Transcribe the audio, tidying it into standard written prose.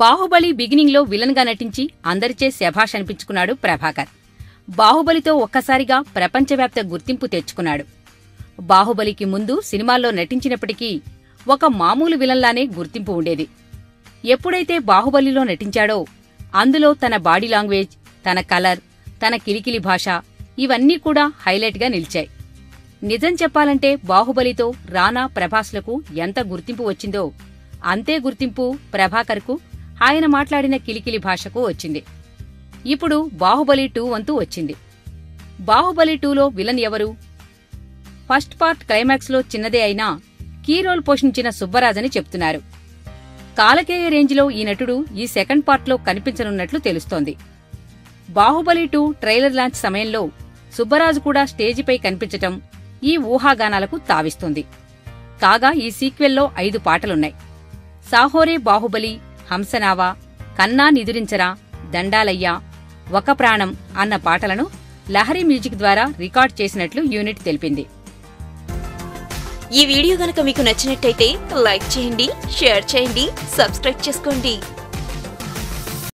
బాహుబలి బిగినింగ్లో విలన్గా నటించి అందరిచే శభాష్ అనిపించుకున్నాడు ప్రభాకర్. బాహుబలితో ఒక్కసారిగా ప్రపంచవ్యాప్త గుర్తింపు తెచ్చుకున్నాడు. బాహుబలికి ముందు సినిమాల్లో నటించినప్పటికీ ఒక మామూలు విలన్లానే గుర్తింపు ఉండేది. ఎప్పుడైతే బాహుబలిలో నటించాడో అందులో తన బాడీ లాంగ్వేజ్, తన కలర్, తన కిలికిలి భాష ఇవన్నీ కూడా హైలైట్గా నిలిచాయి. నిజం చెప్పాలంటే బాహుబలితో రానా, ప్రభాస్లకు ఎంత గుర్తింపు వచ్చిందో అంతే గుర్తింపు ప్రభాకర్కు ఆయన మాట్లాడిన కిలికిలి భాషకు వచ్చింది. ఇప్పుడు బాహుబలి 2 వంతు వచ్చింది. బాహుబలి 2లో విలన్ ఎవరు? ఫస్ట్ పార్ట్ క్లైమాక్స్లో చిన్నదే అయినా కీ రోల్ పోషించిన సుబ్బరాజని చెప్తున్నారు. కాలకేయ రేంజ్లో ఈ నటుడు ఈ సెకండ్ పార్ట్లో కనిపించనున్నట్లు తెలుస్తోంది. బాహుబలి 2 ట్రైలర్ లాంచ్ సమయంలో సుబ్బరాజు కూడా స్టేజిపై కనిపించటం ఈ ఊహాగానాలకు తావిస్తోంది. కాగా ఈ సీక్వెల్లో 5 పాటలున్నాయి. సాహోరే బాహుబలి, హంసనావా, కన్నా నిదురించరా, దండాలయ్య, ఒక ప్రాణం అన్న పాటలను లహరి మ్యూజిక్ ద్వారా రికార్డ్ చేసినట్లు యూనిట్ తెలిపింది. ఈ వీడియో గనక మీకు నచ్చినట్టయితే లైక్ చేయండి, షేర్ చేయండి, సబ్స్క్రైబ్ చేసుకోండి.